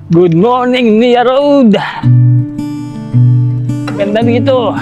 Good morning, Nia Road. Ganda dito.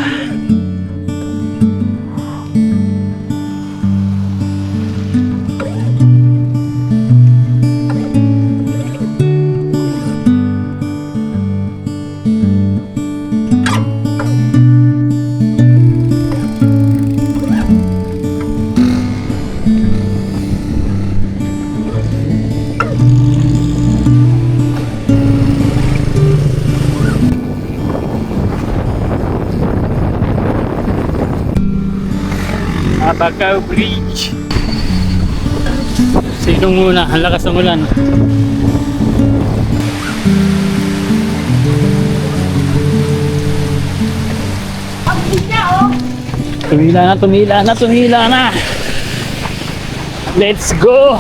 Abacao Bridge. Sinong muna? Ang lakas ng ulan. Tumila na. Let's go!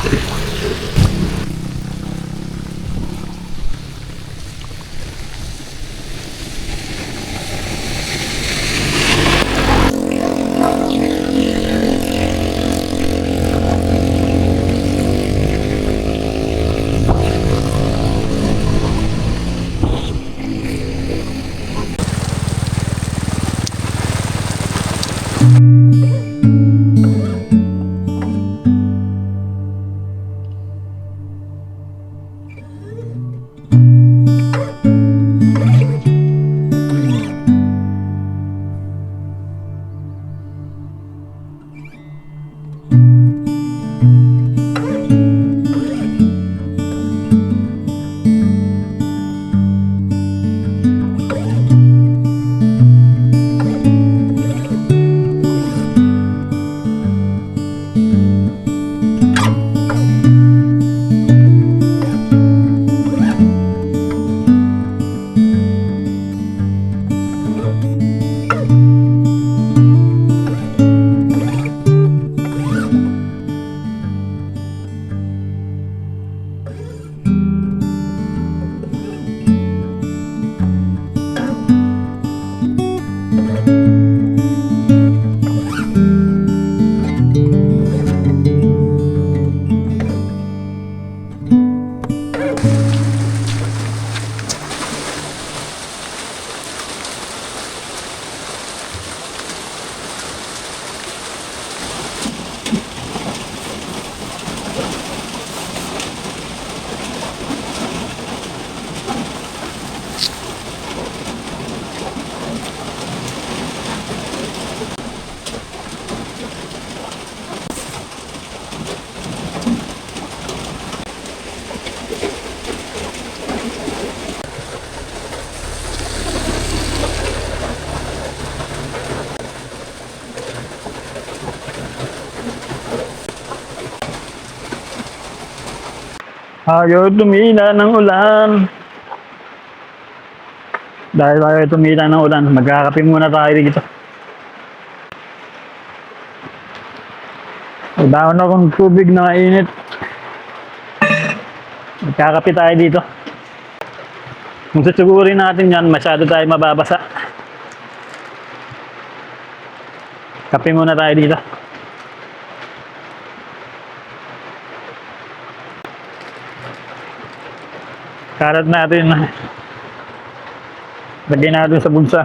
Ayaw tumila ng ulan. Dahil ayaw tumila ng ulan, magkakape muna tayo dito. Dahon akong tubig na mainit. Magkakape tayo dito. Kung susugurin natin yan, masyado tayo mababasa. Kape muna tayo dito. Karat natin. Lagyan natin sa bulsa.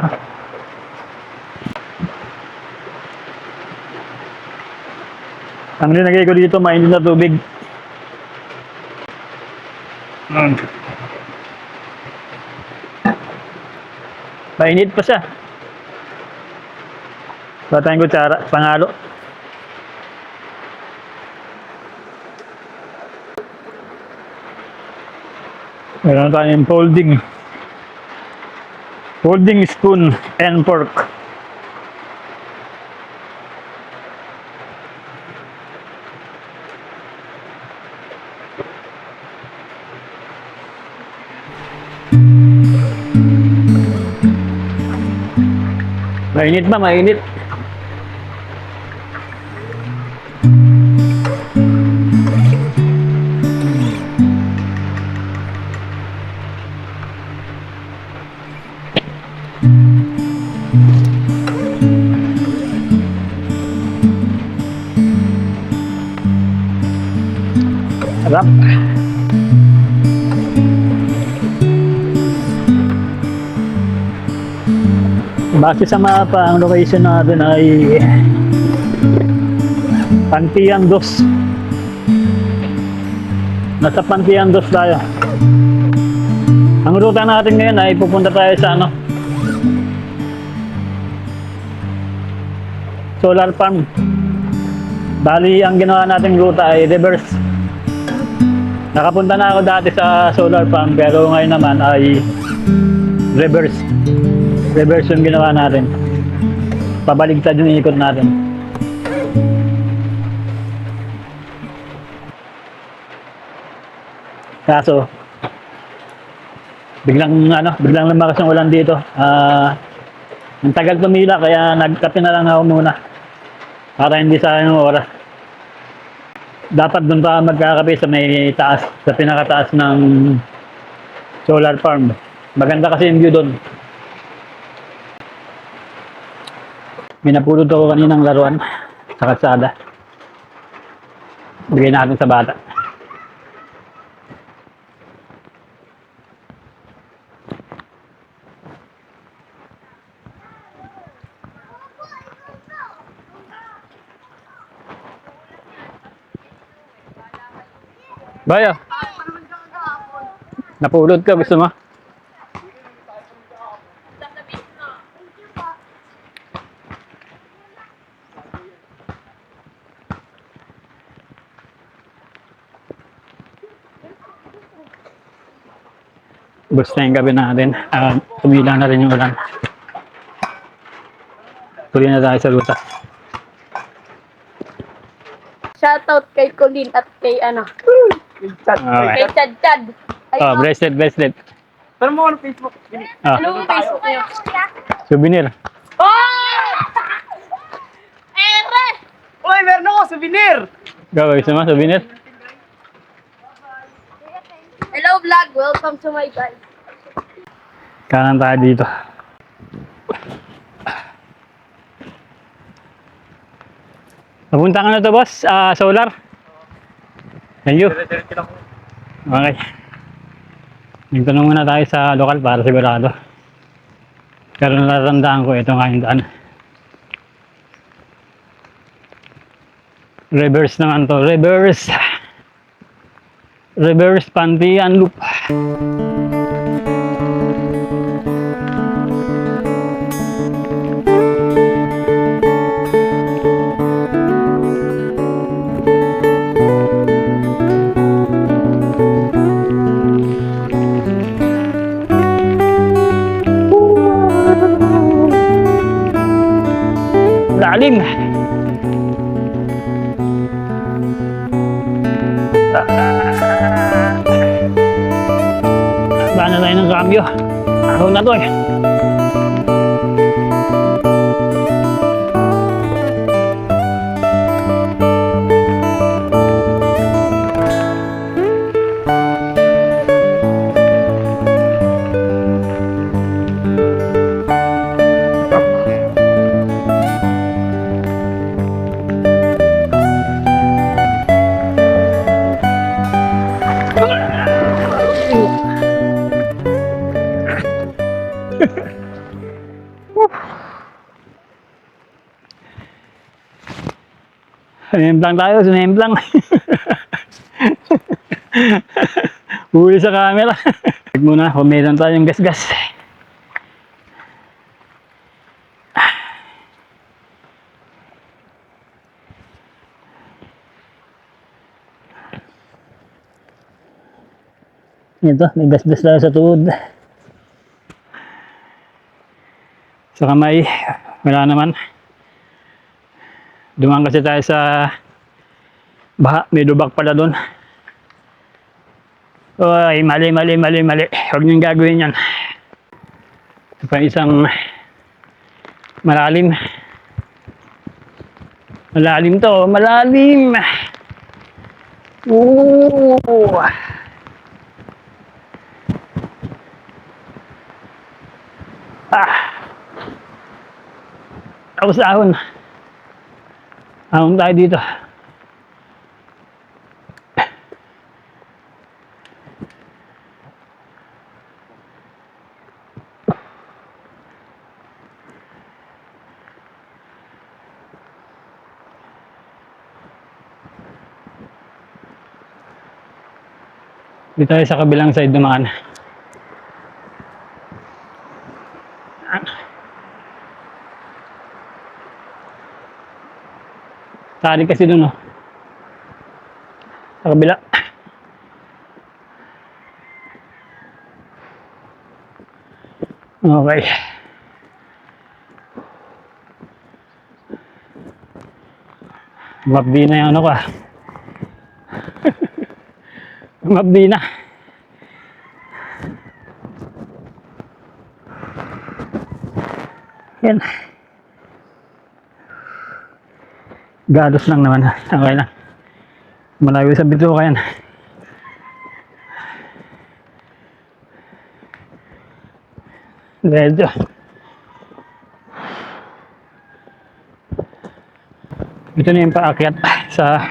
Ang linagay ko dito, mainit na tubig. Mainit pa siya. Wala tayong kutsara, pangalo. Meron tayong folding spoon and fork. Mainit ba? Mainit. Sarap. Base sa mapa, ang location natin ay Pantian Dos. Nasa Pantian Dos tayo. Ang ruta natin ngayon ay pupunta tayo sa solar farm. Bali, ang ginawa nating ruta ay reverse. Nakapunta na ako dati sa solar farm pero ngayon naman ay reverse. Reverse yung ginawa natin. Pabaligtad yung ikot natin. Kaso, biglang lumakas yung ulan dito. Ang tagal tumila kaya nagkape na lang ako muna. Para hindi sayang yung oras. Dapat doon pa magkakape sa may taas, sa pinakataas ng solar farm. Maganda kasi yung view doon. May napulot ako kaninang laruan sa kalsada. Bigay natin sa bata. Bayo. Napulot ka, gusto mo? Basta yung gabi natin. Tumila na rin yung ulan. Tuloy na tayo sa ruta. Shoutout kay Colleen at kay kay Chad Chad. Oh, bracelet. Pero mo ano Facebook? Ano ang Facebook niyo? Souvenir. Oh! Ere! Uy, meron ako, souvenir! Gawin gusto mo, souvenir? Hello vlog, welcome to my guys. Kanan tayo dito. Papunta ka na to, boss? Solar? Thank you. Okay. Nagtanong muna tayo sa lokal para sigurado. Pero natatandaan ko, ito nga yung daan. Reverse naman to. Reverse. Reverse Pantian Loop. Lalim. Baan na tayo ng cambio. Araw na to eh. Sumemplang tayo, sumemplang. Huli sa camera. Huwag muna, humilan tayong gas-gas. Ito, may gas-gas tayo sa tuhod. Sa kamay, wala naman. Dumaan kasi tayo sa baha, may lubak pala doon. Oy, mali. Huwag niyong gagawin yan. Ito pa isang malalim. Malalim to, malalim. Ooh. Tapos ahon. Ahon tayo dito. Dito tayo sa kabilang side naman. Tali kasi dun, oh. Sa kabila. Okay. Mabdi na yung ano ka. Mabdi na. Yan. Galos lang naman. Okay lang. Malayo sa bituka yan. Medyo. Ito na yung paakyat sa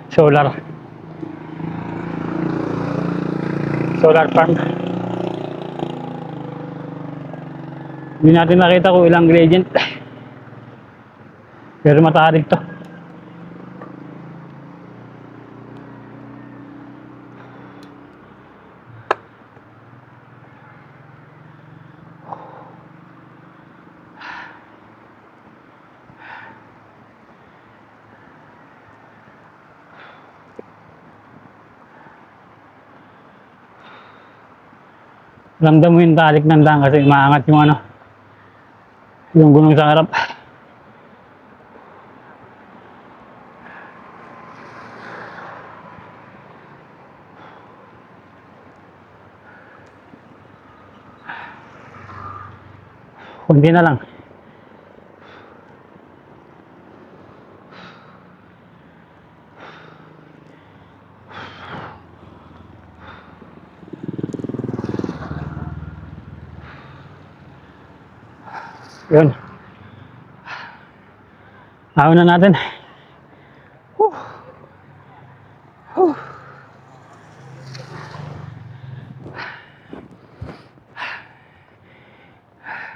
solar farm. Hindi natin nakita kung ilang gradient, pero matarik to. Ramdam mo yung talik ng daan kasi maangat yung ano, yung gulong sa harap. Kunti na lang. Yun. Ahon na natin.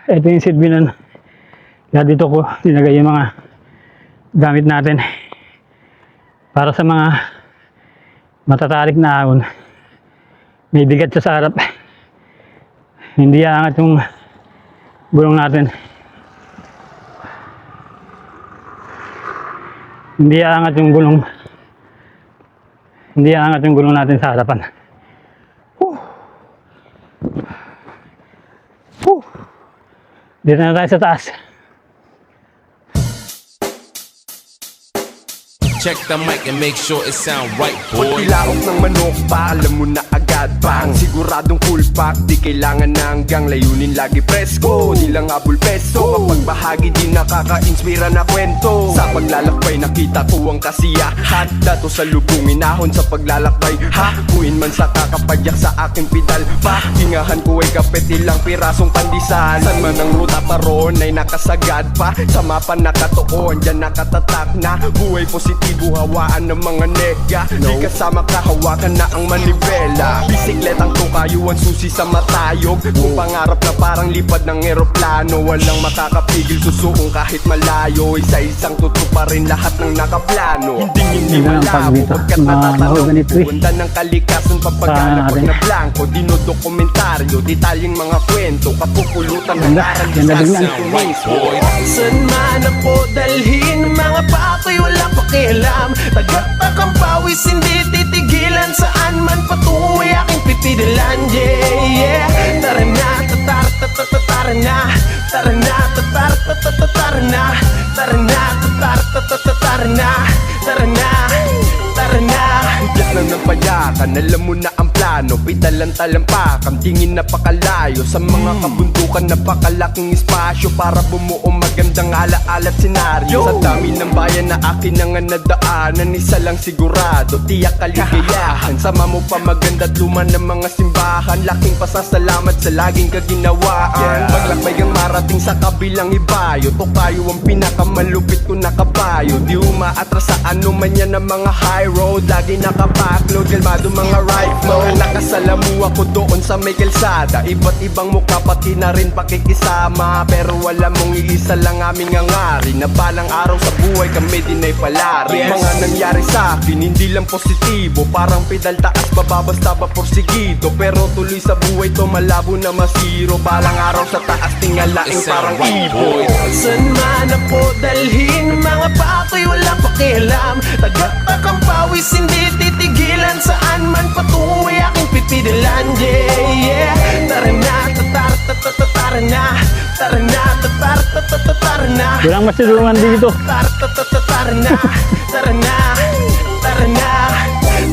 Ito yung seed bin nun. Kaya dito ko nilagay yung mga gamit natin. Para sa mga matatarik na ahon. May bigat siya sa harap. Hindi aangat yung gulong natin. Hindi aangat yung gulong. Hindi aangat yung gulong natin sa harapan. Dito na tayo sa taas. Check the mic and make sure it sound right, boy. Pagkilaok ng manok pa, alam mo na agad bang siguradong full pack, di kailangan na hanggang layunin lagi presko. Di lang abul peso, kapag bahagi di nakaka-inspira na kwento. Sa paglalakbay nakita ko ang kasiyahan, dato sa lubungin ahon sa paglalakbay. Hakuin man sa kakapadyak sa aking pedal, pahingahan ko ay kapit ilang pirasong pandesal. San man ang ruta paron ay nakasagad pa, sa mapa nakatuon, dyan nakatatak na. Buhay positibo, hawaan ng mga nega, di kasama kahawakan na ang manibela. Bisikletang tukayuan susi sa matayog, kung pangarap na parang lipad ng eroplano. Walang makakapigil susuong kahit malayo, isa-isang tutok pa rin lahat ng nakaplano. Hindi malabo pagkat natatanaw pupunta ng kalikasan papaghanap na blanco. Dinodokumentaryo, detalyeng mga kwento, kapupulutan ng aral Sound right, boy. San man ako dalhin, mga pako'y walang pakialam. Tagaktakang pawis, hindi titigilan. Saan man patungo ay aking pipililan. Yeah, tara na, tara na. Tara na, tara na. Tara na, tara na. Tara na, tara na. Higit na ng payakan, alam mo na ang plano. Pitalan talampakang, tingin napakalayo. Sa mga kabundukan, napakalaking espasyo para bumuo magandang alaala't senaryo. Sa dami ng bayan na akin ang nadaanan, isa lang sigurado, tiyak kaligayahan. Sama mo pa maganda't luma ng mga simbahan, laking pasasalamat sa laging kaginawaan. Maglakbay ang marating sa kabilang ibayo, Tokayo ang pinakamalupit ko na kabayo. Di umaatras sa ano man yan ng mga high road, lagi nakapackload, kalmado mga right mode. Nakasalamu ako doon sa may kalsada. Iba't ibang mukha pati na rin pakikisama. Pero alam mong iisa lang aming ngangari, na balang araw sa buhay kami din ay palari. Mga nangyari sa akin hindi lang positibo, parang pedal taas baba basta ba porsigido. Pero tuloy sa buhay to malabo na masiro. Balang araw sa taas tingalaing parang ibon. Saan man ako dalhin, mga pako'y wala pakialam. Tagaktakang pawis hindi titigilan, saan man patungo ay aking pipidilan. Yeah, yeah. Tara na, tara na, tara na, tara na. Walang masilungan dito. Tara na, tara na, tara na,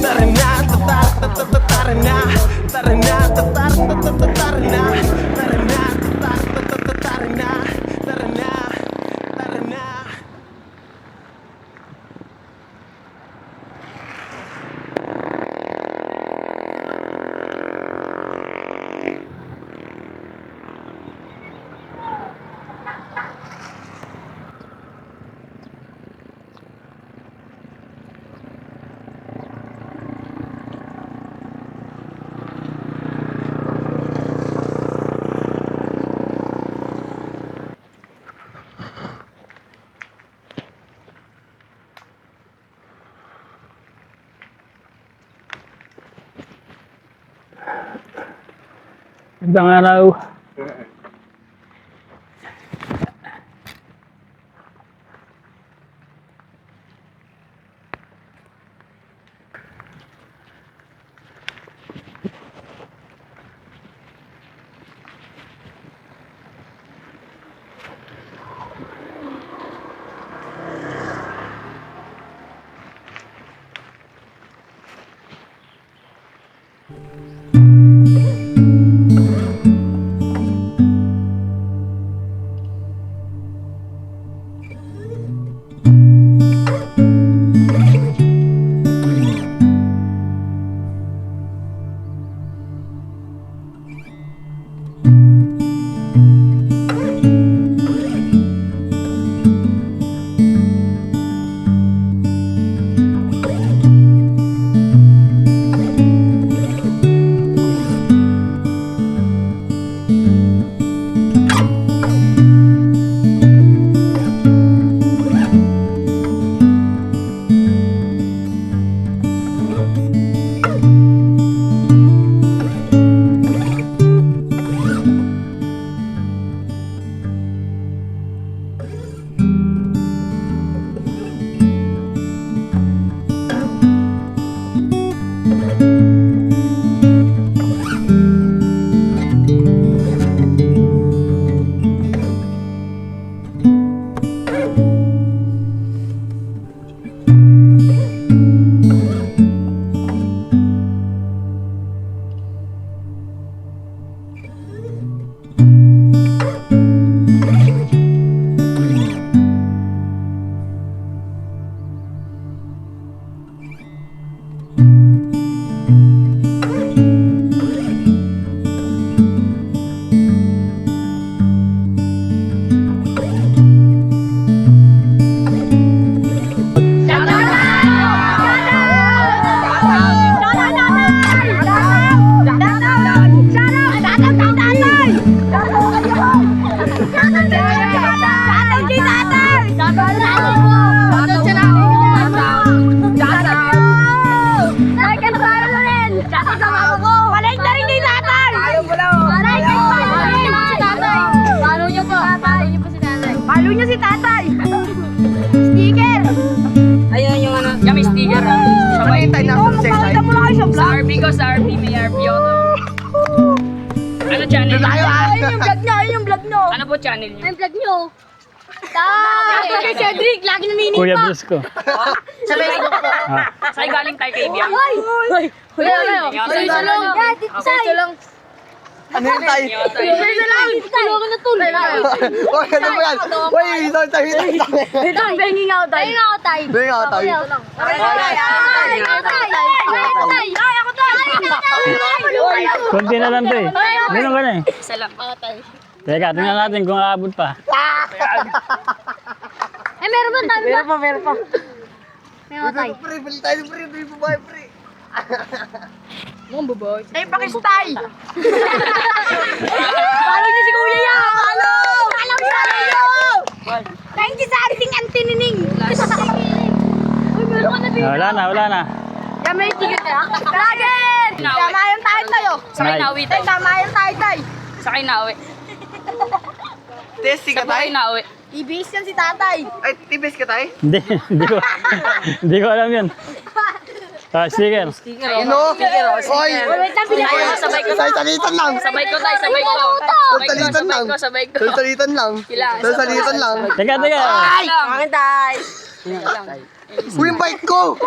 tara na, tara na, tara na, tara na, tara na. Magandang araw. Follow nyo si tatay. Sticker. Ayun yung ano, kami sticker. Sabay tayo na Magpakita mo lang kayo sa sa vlog. RP ko, sa RP, may RP ako. Ano channel? Ayun yung vlog nyo, ayun yung vlog nyo. Ano po channel niyo? Yung vlog nyo. Kay Cedric, lagi naminin Kuya pa. Brusco. Sa Facebook po. Ah, Sa'yo galing tayo kay Biang. Hoy! Hoy! Hoy! Isa lang. Isa lang. Ano yun tayo? Isa lang. Tulungan na tuloy. Uy, ano mo yan? Uy, isang tayo. Ito, banging out tayo. Banging out tayo. Banging out tayo. konti na lang to eh. Meron ka na eh. Isa lang. Teka, tingnan natin kung aabot pa. Eh, meron ba tayo? Meron pa. Meron tayo. Pre, balik tayo, pre. Pre, babae, pre. Mukhang babae. Ay, pakistay! Follow niyo si Kuya yan! Follow! Follow niyo! Thank you sa ating antinining! Uy, meron ka na din! Wala na. Yan, may ticket na. Dragon! Tama yung tayo. Sakay na uwi tayo. Tama yung tayo. Sakay na uwi. Testing ka Sakay tayo? na uwi. Ibis yan si tatay. Ay, tibis ka tayo? Hindi ko alam yun. Sticker. Ayun o. Oy! Wait lang, pinaka. Sabay ko. Salitan lang. Sabay ko tayo. Sabay ko. Salitan lang. Sabay ko. Salitan lang. Salitan lang. Teka. Ay! Akin tay. Uy, yung bike ko!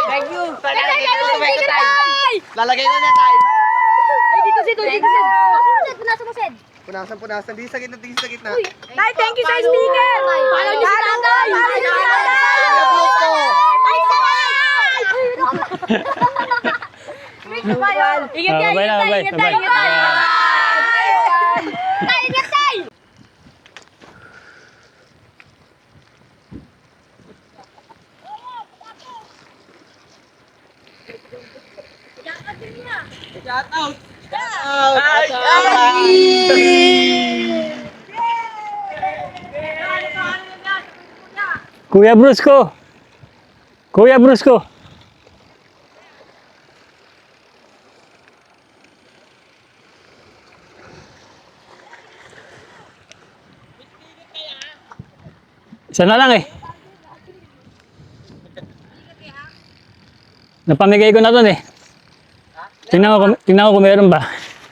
Thank you. Lalagay na na tayo. Ay, dito si Dito si Punasan mo, Sed. Punasan. Di sa gitna. Tay, thank you sa sticker. Follow niyo si tatay. Follow niyo si tatay. I-upload ko. Ay, sakay! Ingat tayo, Bye na, bye. ingat tayo. Tay, ingat tayo. Kuya Brusco. Isa na lang eh. Napamigay ko na to eh. Tingnan ko kung meron ba.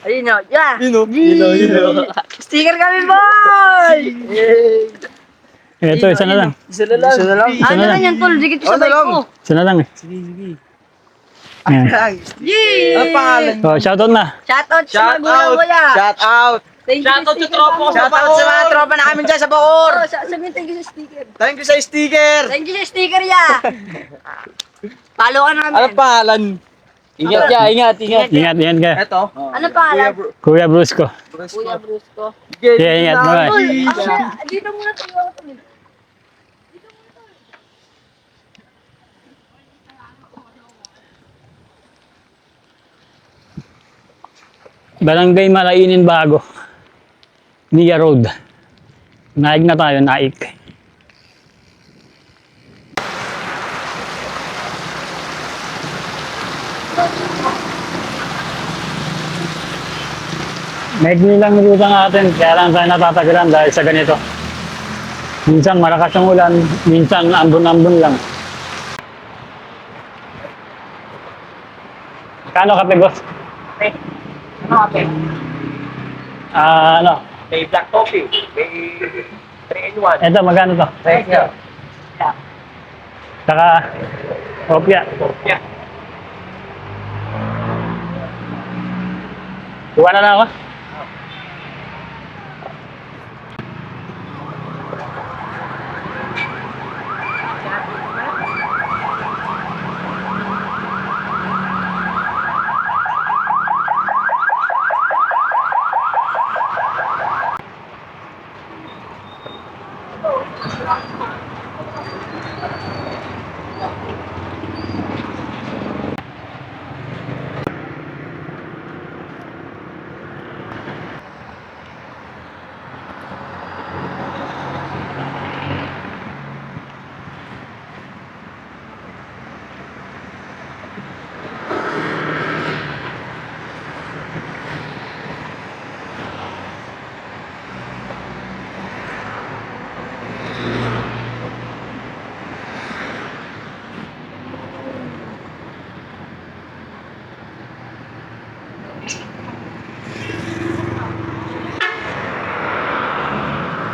Ayun o, yeah. Yun o. Sticker kami, boy! Ito, isa na lang. Isa na lang. Ano na yan, tol? Dikit ko sa bike ko. Isa na lang eh. Ayan. Yay! Ang pangalan? Oh, shoutout na. Shoutout sa mga gulang ko ya. Shout out! Shoutout sa tropa ko. Shout out sa mga tropa na kami dyan sa Bacoor! Sabihin, thank you sa sticker. Thank you sa sticker! Thank you sa sticker ya. Follow ka namin. Ano pangalan? Ingat ka. Ito. Ano pangalan? Kuya Brusco. Kuya Brusco. Yeah, ingat mo. Dito muna tayo ako. Barangay Malainin Bago. Nia Road. Naik na tayo, naik. Maigni lang ruta natin, kaya lang tayo natatagalan dahil sa ganito. Minsan malakas ang ulan, minsan ambon-ambon lang. Kano kape, boss? Ano ate? Ano? May black coffee. May 3-in-1. Ito, magkano to? Thank you. Saka, opya. Yeah. Kuha na lang ako.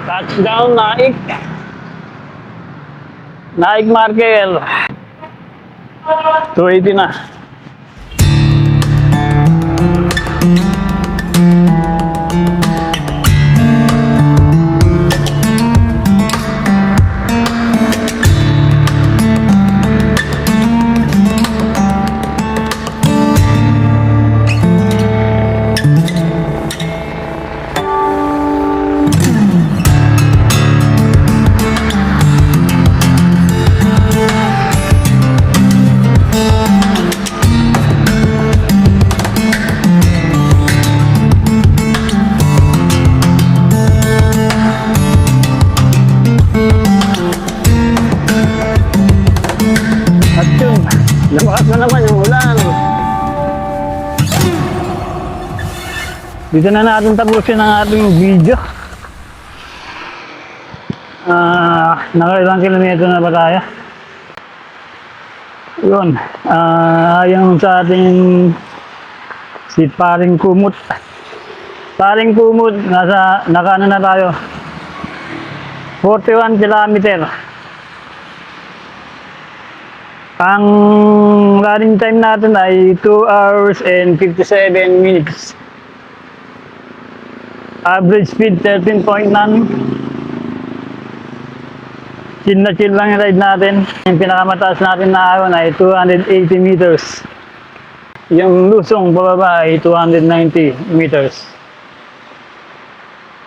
Touchdown, Naik. Naik Markel. 280 na. Dito na natin tapusin ang ating video. Nakailang kilometro na ba tayo? Yun. Yung sa ating si Paring Kumot. Paring Kumot, nakaano na tayo. 41 kilometer. Ang running time natin ay 2 hours and 57 minutes. Average speed 13.9. Chill na chill lang yung ride natin. Yung pinakamataas natin na ahon ay 280 meters. Yung lusong bababa ay 290 meters.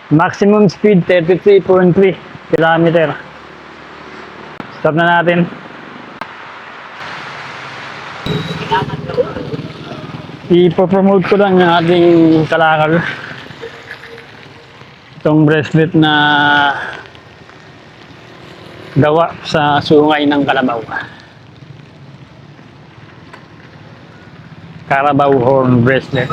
Maximum speed 33.3 kilometer. Stop na natin. Ipopromote ko lang yung ating kalakal. Itong bracelet na gawa sa sungay ng Kalabaw. Carabao horn bracelet.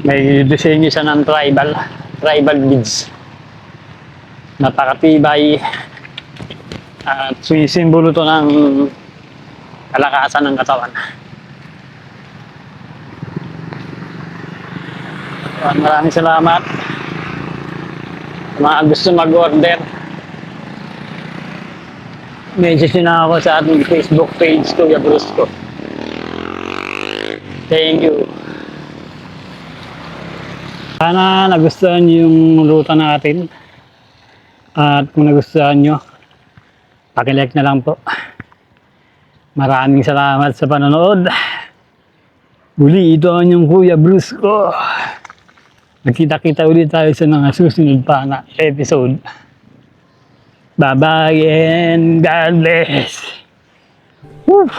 May disenyo siya ng tribal beads. Napakatibay at sinisimbolo to ng kalakasan ng katawan. Maraming salamat sa mga gusto mag-order. Message na ako sa ating Facebook page, Kuya Brusco. Thank you. Sana nagustuhan niyo yung ruta natin. At kung nagustuhan nyo, paki-like na lang po. Maraming salamat sa panonood. Muli, ito ang yung Kuya Brusco. Magkita-kita ulit tayo sa mga susunod pa na episode. Bye-bye and God bless. Woo!